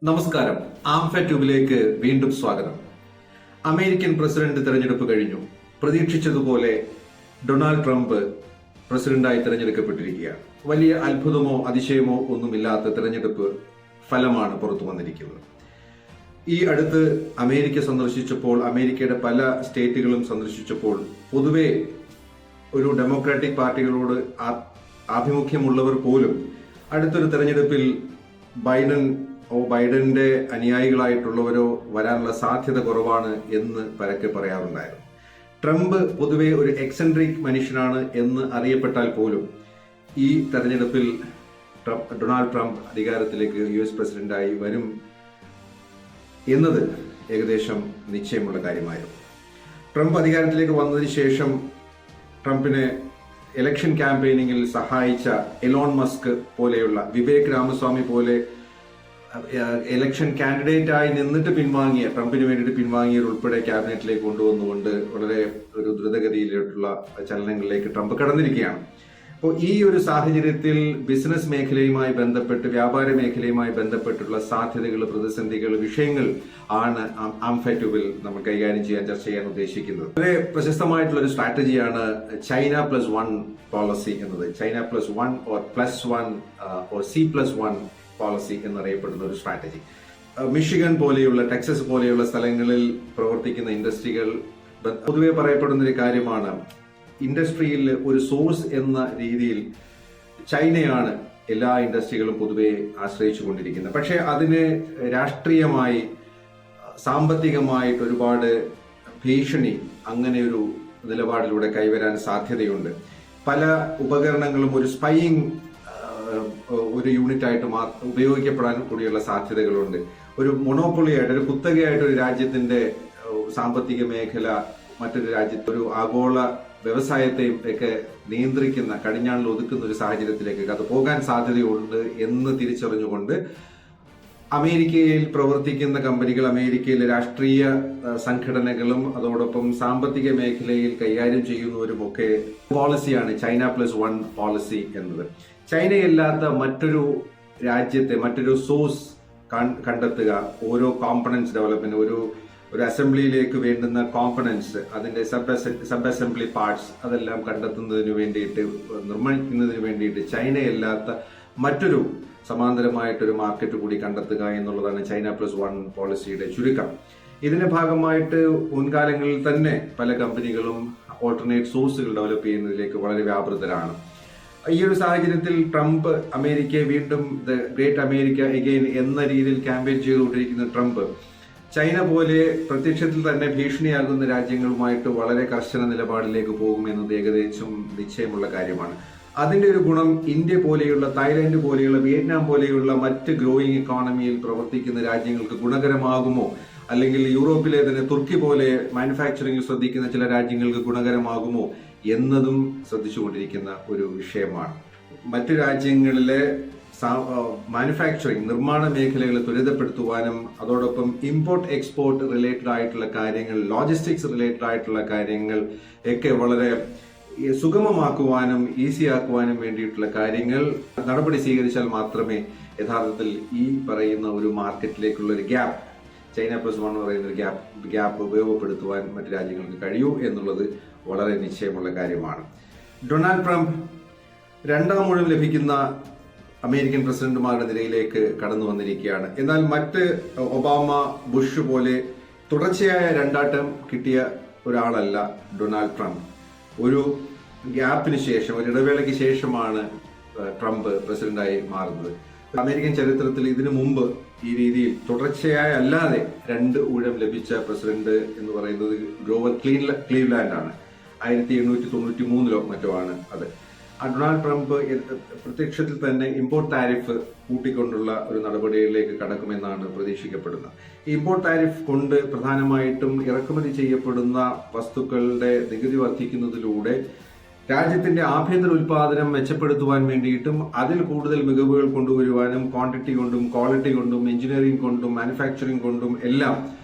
നമസ്കാരം. ആംഫെ ട്യൂബിലേക്ക് വീണ്ടും സ്വാഗതം. അമേരിക്കൻ പ്രസിഡന്റ് തെരഞ്ഞെടുപ്പ് കഴിഞ്ഞു. പ്രതീക്ഷിച്ചതുപോലെ ഡൊണാൾഡ് ട്രംപ് പ്രസിഡന്റായി തെരഞ്ഞെടുക്കപ്പെട്ടിരിക്കുകയാണ്. വലിയ അത്ഭുതമോ അതിശയമോ ഒന്നുമില്ലാത്ത തെരഞ്ഞെടുപ്പ് ഫലമാണ് പുറത്തു വന്നിരിക്കുന്നത്. ഈ അടുത്ത് അമേരിക്ക സന്ദർശിച്ചപ്പോൾ, അമേരിക്കയുടെ പല സ്റ്റേറ്റുകളും സന്ദർശിച്ചപ്പോൾ പൊതുവെ ഒരു ഡെമോക്രാറ്റിക് പാർട്ടികളോട് ആഭിമുഖ്യമുള്ളവർ പോലും അടുത്തൊരു തെരഞ്ഞെടുപ്പിൽ ബൈഡന്റെ അനുയായികളായിട്ടുള്ളവരോ വരാനുള്ള സാധ്യത കുറവാണ് എന്ന് പരക്കെ പറയാറുണ്ടായിരുന്നു. ട്രംപ് പൊതുവെ ഒരു എക്സെൻട്രിക് മനുഷ്യനാണ് എന്ന് അറിയപ്പെട്ടാൽ പോലും ഈ തെരഞ്ഞെടുപ്പിൽ ഡൊണാൾഡ് ട്രംപ് അധികാരത്തിലേക്ക് US പ്രസിഡന്റായി വരും എന്നത് ഏകദേശം നിശ്ചയമുള്ള കാര്യമായിരുന്നു. ട്രംപ് അധികാരത്തിലേക്ക് വന്നതിന് ശേഷം ട്രംപിനെ ഇലക്ഷൻ ക്യാമ്പയിനിങ്ങിൽ സഹായിച്ച എലോൺ മസ്ക് പോലെയുള്ള, വിവേക് രാമസ്വാമി പോലെ ഇലക്ഷൻ കാൻഡിഡേറ്റ് ആയി നിന്നിട്ട് പിൻവാങ്ങിയ, ട്രംപിന് വേണ്ടിയിട്ട് പിൻവാങ്ങിയവരുൾപ്പെടെ ക്യാബിനറ്റിലേക്ക് കൊണ്ടുവന്നുകൊണ്ട് വളരെ ഒരു ദ്രുതഗതിയിലുള്ള ചലനങ്ങളിലേക്ക് ട്രംപ് കടന്നിരിക്കുകയാണ്. അപ്പോൾ ഈ ഒരു സാഹചര്യത്തിൽ ബിസിനസ് മേഖലയുമായി ബന്ധപ്പെട്ട്, വ്യാപാര മേഖലയുമായി ബന്ധപ്പെട്ടുള്ള സാധ്യതകൾ, പ്രതിസന്ധികൾ, വിഷയങ്ങൾ ആണ് ആംഫെ ട്യൂബിൽ നമ്മൾ കൈകാര്യം ചർച്ച ചെയ്യാൻ ഉദ്ദേശിക്കുന്നത്. വളരെ പ്രശസ്തമായിട്ടുള്ള ഒരു സ്ട്രാറ്റജിയാണ് ചൈന +1 പോളിസി എന്നത്. China +1 or +1 or C+1 policy എന്നറിയപ്പെടുന്ന ഒരു സ്ട്രാറ്റജി. മിഷിഗൻ പോലെയുള്ള, ടെക്സസ് പോലെയുള്ള സ്ഥലങ്ങളിൽ പ്രവർത്തിക്കുന്ന ഇൻഡസ്ട്രികൾ പൊതുവെ പറയപ്പെടുന്ന ഒരു കാര്യമാണ്. ഇൻഡസ്ട്രിയിൽ ഒരു സോഴ്സ് എന്ന രീതിയിൽ ചൈനയാണ് എല്ലാ ഇൻഡസ്ട്രികളും പൊതുവെ ആശ്രയിച്ചു കൊണ്ടിരിക്കുന്നത്. പക്ഷെ അതിന് രാഷ്ട്രീയമായി, സാമ്പത്തികമായിട്ട് ഒരുപാട് ഭീഷണി അങ്ങനെ ഒരു നിലപാടിലൂടെ കൈവരാൻ സാധ്യതയുണ്ട്. പല ഉപകരണങ്ങളും ഒരു സ്പൈയിങ് ഒരു യൂണിറ്റ് ആയിട്ട് ഉപയോഗിക്കപ്പെടാൻ കൂടിയുള്ള സാധ്യതകളുണ്ട്. ഒരു മൊണോപ്പൊളിയായിട്ട്, ഒരു കുത്തകയായിട്ട് ഒരു രാജ്യത്തിന്റെ സാമ്പത്തിക മേഖല മറ്റൊരു രാജ്യത്ത് ഒരു ആഗോള വ്യവസായത്തെയും ഒക്കെ നിയന്ത്രിക്കുന്ന, കടിഞ്ഞാണിൽ ഒതുക്കുന്ന ഒരു സാഹചര്യത്തിലേക്ക് അത് പോകാൻ സാധ്യതയുണ്ട് എന്ന് തിരിച്ചറിഞ്ഞുകൊണ്ട് അമേരിക്കയിൽ പ്രവർത്തിക്കുന്ന കമ്പനികൾ, അമേരിക്കയിലെ രാഷ്ട്രീയ സംഘടനകളും അതോടൊപ്പം സാമ്പത്തിക മേഖലയിൽ കൈകാര്യം ചെയ്യുന്നവരുമൊക്കെ പോളിസിയാണ് ചൈന +1 പോളിസി എന്നത്. ചൈനയല്ലാത്ത മറ്റൊരു രാജ്യത്തെ, മറ്റൊരു സോഴ്സ് കണ്ടെത്തുക, ഓരോ കോമ്പണൻസ് ഡെവലപ്മെന്റ്, ഒരു അസംബ്ലിയിലേക്ക് വേണ്ടുന്ന കോമ്പണൻസ്, അതിന്റെ സബ് അസംബ്ലി പാർട്സ് അതെല്ലാം കണ്ടെത്തുന്നതിന് വേണ്ടിയിട്ട്, നിർമ്മിക്കുന്നതിന് വേണ്ടിയിട്ട് ചൈനയല്ലാത്ത മറ്റൊരു സമാന്തരമായിട്ടൊരു മാർക്കറ്റ് കൂടി കണ്ടെത്തുക എന്നുള്ളതാണ് ചൈന +1 പോളിസിയുടെ ചുരുക്കം. ഇതിന്റെ ഭാഗമായിട്ട് മുൻകാലങ്ങളിൽ തന്നെ പല കമ്പനികളും ഓൾട്ടർനേറ്റ് സോഴ്സുകൾ ഡെവലപ്പ് ചെയ്യുന്നതിലേക്ക് വളരെ വ്യാപൃതരാണ്. ഈ ഒരു സാഹചര്യത്തിൽ ട്രംപ് അമേരിക്കയെ വീണ്ടും ദ ഗ്രേറ്റ് അമേരിക്ക എഗെയിൻ എന്ന രീതിയിൽ ക്യാമ്പയിൻ ചെയ്തുകൊണ്ടിരിക്കുന്ന ട്രംപ് ചൈന പോലെ പ്രത്യക്ഷത്തിൽ തന്നെ ഭീഷണിയാകുന്ന രാജ്യങ്ങളുമായിട്ട് വളരെ കർശന നിലപാടിലേക്ക് പോകുമെന്നത് ഏകദേശം നിശ്ചയമുള്ള കാര്യമാണ്. അതിന്റെ ഒരു ഗുണം ഇന്ത്യ പോലെയുള്ള, തായ്ലാന്റ് പോലെയുള്ള, വിയറ്റ്നാം പോലെയുള്ള മറ്റ് ഗ്രോയിങ് ഇക്കോണമിയിൽ പ്രവർത്തിക്കുന്ന രാജ്യങ്ങൾക്ക് ഗുണകരമാകുമോ, അല്ലെങ്കിൽ യൂറോപ്പിലെ തന്നെ തുർക്കി പോലെ മാനുഫാക്ചറിംഗ് ശ്രദ്ധിക്കുന്ന ചില രാജ്യങ്ങൾക്ക് ഗുണകരമാകുമോ എന്നതും ശ്രദ്ധിച്ചുകൊണ്ടിരിക്കുന്ന ഒരു വിഷയമാണ്. മറ്റു രാജ്യങ്ങളിലെ മാനുഫാക്ചറിംഗ്, നിർമ്മാണ മേഖലകളെ ത്വരിതപ്പെടുത്തുവാനും അതോടൊപ്പം ഇമ്പോർട്ട് എക്സ്പോർട്ട് റിലേറ്റഡ് ആയിട്ടുള്ള കാര്യങ്ങൾ, ലോജിസ്റ്റിക്സ് റിലേറ്റഡ് ആയിട്ടുള്ള കാര്യങ്ങൾ ഒക്കെ വളരെ സുഗമമാക്കുവാനും ഈസി ആക്കുവാനും വേണ്ടിയിട്ടുള്ള കാര്യങ്ങൾ നടപടി സ്വീകരിച്ചാൽ മാത്രമേ യഥാർത്ഥത്തിൽ ഈ പറയുന്ന ഒരു മാർക്കറ്റിലേക്കുള്ള ഒരു ഗ്യാപ്പ്, ചൈന +1 എന്ന് പറയുന്ന ഒരു ഗ്യാപ്പ് ഉപയോഗപ്പെടുത്തുവാൻ മറ്റു രാജ്യങ്ങൾക്ക് കഴിയൂ എന്നുള്ളത് വളരെ നിശ്ചയമുള്ള കാര്യമാണ്. ഡൊണാൾഡ് ട്രംപ് രണ്ടാം ഊഴം ലഭിക്കുന്ന അമേരിക്കൻ പ്രസിഡന്റുമാരുടെ നിരയിലേക്ക് കടന്നു വന്നിരിക്കുകയാണ്. എന്നാൽ മറ്റ് ഒബാമ, ബുഷ് പോലെ തുടർച്ചയായ 2 ടേം കിട്ടിയ ഒരാളല്ല ഡൊണാൾഡ് ട്രംപ്. ഒരു ഗ്യാപ്പിന് ശേഷം, ഒരു ഇടവേളയ്ക്ക് ശേഷമാണ് ട്രംപ് പ്രസിഡന്റായി മാറുന്നത്. അമേരിക്കൻ ചരിത്രത്തിൽ ഇതിനു മുമ്പ് ഈ രീതിയിൽ തുടർച്ചയായ അല്ലാതെ 2 ഊഴം ലഭിച്ച പ്രസിഡന്റ് എന്ന് പറയുന്നത് ഗ്രോവർ ക്ലീവ്ലാൻഡ് ആണ്. 1893 മറ്റോ ആണ് അത്. ഡൊണാൾഡ് ട്രംപ് പ്രത്യക്ഷത്തിൽ തന്നെ ഇമ്പോർട്ട് താരിഫ് കൂട്ടിക്കൊണ്ടുള്ള ഒരു നടപടികളിലേക്ക് കടക്കുമെന്നാണ് പ്രതീക്ഷിക്കപ്പെടുന്നത്. ഈ ഇമ്പോർട്ട് താരിഫ് കൊണ്ട് പ്രധാനമായിട്ടും ഇറക്കുമതി ചെയ്യപ്പെടുന്ന വസ്തുക്കളുടെ നികുതി വർദ്ധിക്കുന്നതിലൂടെ രാജ്യത്തിന്റെ ആഭ്യന്തര ഉൽപാദനം മെച്ചപ്പെടുത്തുവാൻ വേണ്ടിയിട്ടും അതിൽ കൂടുതൽ മികവുകൾ കൊണ്ടുവരുവാനും ക്വാണ്ടിറ്റി കൊണ്ടും ക്വാളിറ്റി കൊണ്ടും എഞ്ചിനീയറിംഗ് കൊണ്ടും മാനുഫാക്ചറിംഗ് കൊണ്ടും എല്ലാം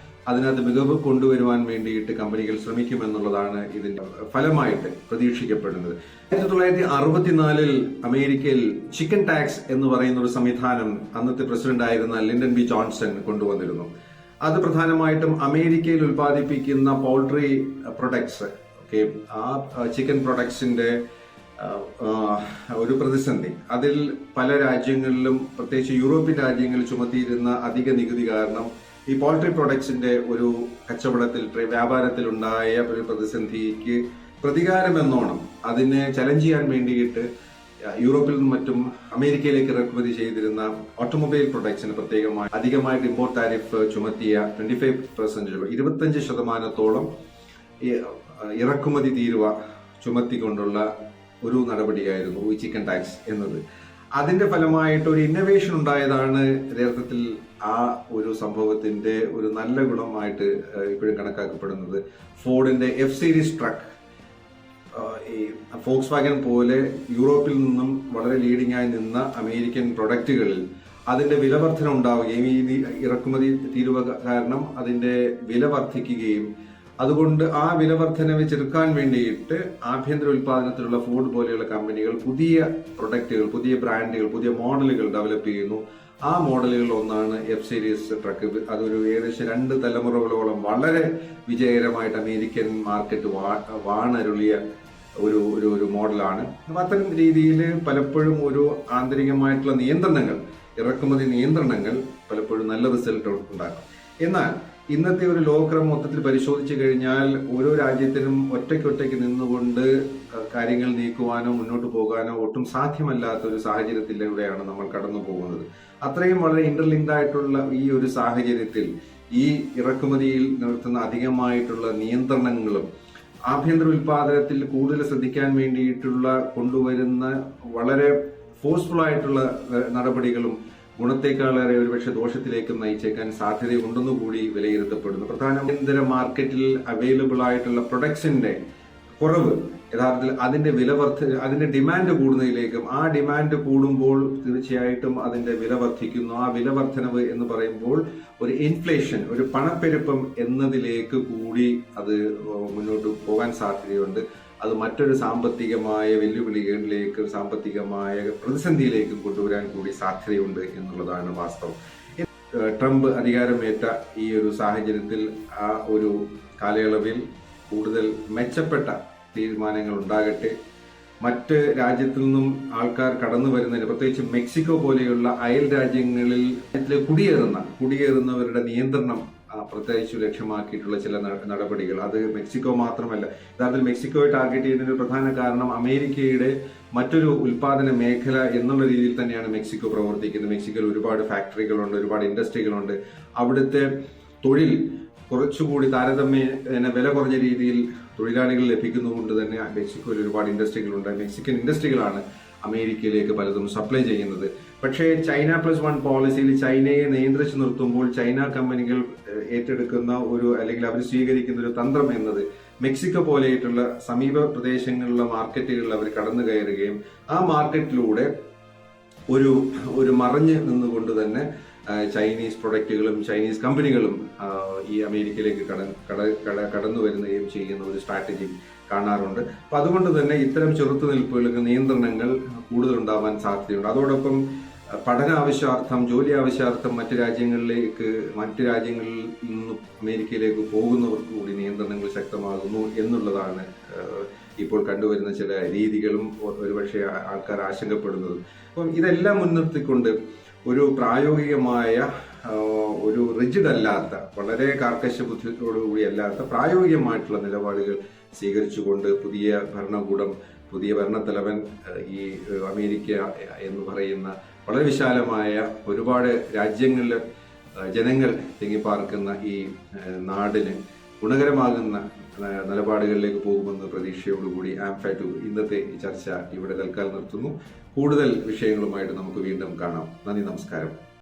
അതിനകത്ത് മികവ് കൊണ്ടുവരുവാൻ വേണ്ടിയിട്ട് കമ്പനികൾ ശ്രമിക്കുമെന്നുള്ളതാണ് ഇതിന്റെ ഫലമായിട്ട് പ്രതീക്ഷിക്കപ്പെടുന്നത്. 1964 അമേരിക്കയിൽ ചിക്കൻ ടാക്സ് എന്ന് പറയുന്ന ഒരു സംവിധാനം അന്നത്തെ പ്രസിഡന്റ് ആയിരുന്ന ലിൻഡൻ ബി ജോൺസൺ കൊണ്ടുവന്നിരുന്നു. അത് പ്രധാനമായിട്ടും അമേരിക്കയിൽ ഉൽപ്പാദിപ്പിക്കുന്ന പൗൾട്രി പ്രൊഡക്ട്സ്, ആ ചിക്കൻ പ്രൊഡക്ട്സിന്റെ ഒരു പ്രതിസന്ധി, അതിൽ പല രാജ്യങ്ങളിലും പ്രത്യേകിച്ച് യൂറോപ്യൻ രാജ്യങ്ങളിൽ ചുമത്തിയിരുന്ന അധിക നികുതി കാരണം ഈ പോൾട്രി പ്രൊഡക്ട്സിന്റെ ഒരു കച്ചവടത്തിൽ വ്യാപാരത്തിൽ ഉണ്ടായ ഒരു പ്രതിസന്ധിക്ക് പ്രതികാരമെന്നോണം അതിനെ ചലഞ്ച് ചെയ്യാൻ വേണ്ടിയിട്ട് യൂറോപ്പിൽ നിന്നും മറ്റും അമേരിക്കയിലേക്ക് ഇറക്കുമതി ചെയ്തിരുന്ന ഓട്ടോമൊബൈൽ പ്രൊഡക്ട്സിന് പ്രത്യേകമായി അധികമായിട്ട് ഇമ്പോർട്ട് താരിഫ് ചുമത്തിയ 25%, 25% ഇറക്കുമതി തീരുവ ചുമത്തിക്കൊണ്ടുള്ള ഒരു നടപടിയായിരുന്നു ഈ ചിക്കൻ ടാക്സ് എന്നത്. അതിന്റെ ഫലമായിട്ട് ഒരു ഇന്നോവേഷൻ ഉണ്ടായതാണ് യഥാർത്ഥത്തിൽ ആ ഒരു സംഭവത്തിന്റെ ഒരു നല്ല ഗുണമായിട്ട് ഇപ്പോഴും കണക്കാക്കപ്പെടുന്നത്. ഫോർഡിന്റെ F സീരീസ് ട്രക്ക്, ഈ ഫോക്സ് വാഗൻ പോലെ യൂറോപ്പിൽ നിന്നും വളരെ ലീഡിംഗ് ആയി നിന്ന അമേരിക്കൻ പ്രൊഡക്റ്റുകളിൽ അതിന്റെ വില വർധന ഉണ്ടാവുകയും ഈ ഇറക്കുമതി തീരുവ കാരണം അതിന്റെ വില വർദ്ധിക്കുകയും അതുകൊണ്ട് ആ വില വർധനവ് ചെറുക്കാൻ വേണ്ടിയിട്ട് ആഭ്യന്തര ഉൽപാദനത്തിലുള്ള ഫോർഡ് പോലെയുള്ള കമ്പനികൾ പുതിയ പ്രൊഡക്റ്റുകൾ, പുതിയ ബ്രാൻഡുകൾ, പുതിയ മോഡലുകൾ ഡെവലപ്പ് ചെയ്യുന്നു. ആ മോഡലുകളിൽ ഒന്നാണ് F സീരീസ് ട്രക്ക്. അതൊരു ഏകദേശം 2 തലമുറകളോളം വളരെ വിജയകരമായിട്ട് അമേരിക്കൻ മാർക്കറ്റ് വാണരുളിയ ഒരു മോഡലാണ്. അത്തരം രീതിയിൽ പലപ്പോഴും ഒരു ആന്തരികമായിട്ടുള്ള നിയന്ത്രണങ്ങൾ, ഇറക്കുമതി നിയന്ത്രണങ്ങൾ പലപ്പോഴും നല്ല റിസൾട്ട് ഉണ്ടാക്കും. എന്നാൽ ഇന്നത്തെ ഒരു ലോകക്രമം മൊത്തത്തിൽ പരിശോധിച്ചു കഴിഞ്ഞാൽ ഓരോ രാജ്യത്തിനും ഒറ്റയ്ക്കൊറ്റയ്ക്ക് നിന്നുകൊണ്ട് കാര്യങ്ങൾ നീക്കുവാനോ മുന്നോട്ട് പോകാനോ ഒട്ടും സാധ്യമല്ലാത്ത ഒരു സാഹചര്യത്തിലൂടെയാണ് നമ്മൾ കടന്നു പോകുന്നത്. അത്രയും വളരെ ഇന്റർലിങ്ക്ഡ് ആയിട്ടുള്ള ഈ ഒരു സാഹചര്യത്തിൽ ഈ ഇറക്കുമതിയിൽ നിർത്തുന്ന അധികമായിട്ടുള്ള നിയന്ത്രണങ്ങളും ആഭ്യന്തര ഉൽപാദനത്തിൽ കൂടുതൽ ശ്രദ്ധിക്കാൻ വേണ്ടിയിട്ടുള്ള കൊണ്ടുവരുന്ന വളരെ ഫോഴ്സ്ഫുൾ ആയിട്ടുള്ള നടപടികളും ഗുണത്തെക്കാളേറെ ഒരുപക്ഷെ ദോഷത്തിലേക്കും നയിച്ചേക്കാൻ സാധ്യതയുണ്ടെന്നു കൂടി വിലയിരുത്തപ്പെടുന്നു. പ്രധാനമന്ത്രി മാർക്കറ്റിൽ അവൈലബിൾ ആയിട്ടുള്ള പ്രൊഡക്ട്സിന്റെ കുറവ് യഥാർത്ഥത്തിൽ അതിന്റെ ഡിമാൻഡ് കൂടുന്നതിലേക്കും, ആ ഡിമാൻഡ് കൂടുമ്പോൾ തീർച്ചയായിട്ടും അതിന്റെ വില വർദ്ധിക്കുന്നു. ആ വില വർധനവ് എന്ന് പറയുമ്പോൾ ഒരു ഇൻഫ്ലേഷൻ, ഒരു പണപ്പെരുപ്പം എന്നതിലേക്ക് കൂടി അത് മുന്നോട്ട് പോകാൻ സാധ്യതയുണ്ട്. അത് മറ്റൊരു സാമ്പത്തികമായ വെല്ലുവിളികളിലേക്ക്, സാമ്പത്തികമായ പ്രതിസന്ധിയിലേക്കും കൊണ്ടുവരാൻ കൂടി സാധ്യതയുണ്ട് എന്നുള്ളതാണ് വാസ്തവം. ട്രംപ് അധികാരമേറ്റ ഈ ഒരു സാഹചര്യത്തിൽ ആ ഒരു കാലയളവിൽ കൂടുതൽ മെച്ചപ്പെട്ട തീരുമാനങ്ങൾ ഉണ്ടാകട്ടെ. മറ്റ് രാജ്യത്തു നിന്നും ആൾക്കാർ കടന്നു വരുന്നതിന്, പ്രത്യേകിച്ച് മെക്സിക്കോ പോലെയുള്ള അയൽ രാജ്യങ്ങളിൽ കുടിയേറുന്നവരുടെ നിയന്ത്രണം പ്രത്യേകിച്ച് ലക്ഷ്യമാക്കിയിട്ടുള്ള ചില നടപടികൾ, അത് മെക്സിക്കോ മാത്രമല്ല. യഥാർത്ഥത്തിൽ മെക്സിക്കോയെ ടാർഗറ്റ് ചെയ്യുന്നതിന് പ്രധാന കാരണം അമേരിക്കയുടെ മറ്റൊരു ഉൽപാദന മേഖല എന്നുള്ള രീതിയിൽ തന്നെയാണ് മെക്സിക്കോ പ്രവർത്തിക്കുന്നത്. മെക്സിക്കോയിൽ ഒരുപാട് ഫാക്ടറികളുണ്ട്, ഒരുപാട് ഇൻഡസ്ട്രികളുണ്ട്. അവിടുത്തെ തൊഴിൽ കുറച്ചുകൂടി താരതമ്യേന വില കുറഞ്ഞ രീതിയിൽ തൊഴിലാളികൾ ലഭിക്കുന്നതുകൊണ്ട് തന്നെ മെക്സിക്കോയിൽ ഒരുപാട് ഇൻഡസ്ട്രികളുണ്ട്. മെക്സിക്കൻ ഇൻഡസ്ട്രികളാണ് അമേരിക്കയിലേക്ക് പലതും സപ്ലൈ ചെയ്യുന്നത്. പക്ഷേ China+1 പോളിസിയിൽ ചൈനയെ നിയന്ത്രിച്ചു നിർത്തുമ്പോൾ ചൈന കമ്പനികൾ ഏറ്റെടുക്കുന്ന അല്ലെങ്കിൽ അവർ സ്വീകരിക്കുന്ന ഒരു തന്ത്രം എന്നത് മെക്സിക്കോ പോലെയായിട്ടുള്ള സമീപ പ്രദേശങ്ങളിലുള്ള മാർക്കറ്റുകളിൽ അവർ കടന്നു കയറുകയും ആ മാർക്കറ്റിലൂടെ ഒരു മറഞ്ഞ് നിന്നുകൊണ്ട് തന്നെ ചൈനീസ് പ്രൊഡക്റ്റുകളും ചൈനീസ് കമ്പനികളും ഈ അമേരിക്കയിലേക്ക് കടന്നു വരുകയും ചെയ്യുന്ന ഒരു സ്ട്രാറ്റജി കാണാറുണ്ട്. അപ്പൊ അതുകൊണ്ട് തന്നെ ഇത്തരം ചെറുത്തുനിൽപ്പുകൾക്ക് നിയന്ത്രണങ്ങൾ കൂടുതൽ ഉണ്ടാവാൻ സാധ്യതയുണ്ട്. അതോടൊപ്പം പഠന ആവശ്യാർത്ഥം, ജോലി ആവശ്യാർത്ഥം മറ്റു രാജ്യങ്ങളിൽ നിന്നും അമേരിക്കയിലേക്ക് പോകുന്നവർക്ക് കൂടി നിയന്ത്രണങ്ങൾ ശക്തമാകുന്നു എന്നുള്ളതാണ് ഇപ്പോൾ കണ്ടുവരുന്ന ചില രീതികളും ഒരുപക്ഷെ ആൾക്കാർ ആശങ്കപ്പെടുന്നത്. അപ്പം ഇതെല്ലാം മുൻനിർത്തിക്കൊണ്ട് ഒരു പ്രായോഗികമായ, ഒരു റിജിഡ് അല്ലാത്ത, വളരെ കാർക്കശ ബുദ്ധിയോടുകൂടി അല്ലാത്ത പ്രായോഗികമായിട്ടുള്ള നിലപാടുകൾ സ്വീകരിച്ചുകൊണ്ട് പുതിയ ഭരണകൂടം, പുതിയ ഭരണത്തലവൻ ഈ അമേരിക്ക എന്ന് പറയുന്ന വളരെ വിശാലമായ ഒരുപാട് രാജ്യങ്ങളിലെ ജനങ്ങൾ തിങ്ങിപ്പാർക്കുന്ന ഈ നാടിന് ഗുണകരമാകുന്ന നിലപാടുകളിലേക്ക് പോകുമെന്ന പ്രതീക്ഷയോടുകൂടി ആംഫാറ്റു ഇന്നത്തെ ഈ ചർച്ച ഇവിടെ തൽക്കാലം നിർത്തുന്നു. കൂടുതൽ വിഷയങ്ങളുമായിട്ട് നമുക്ക് വീണ്ടും കാണാം. നന്ദി, നമസ്കാരം.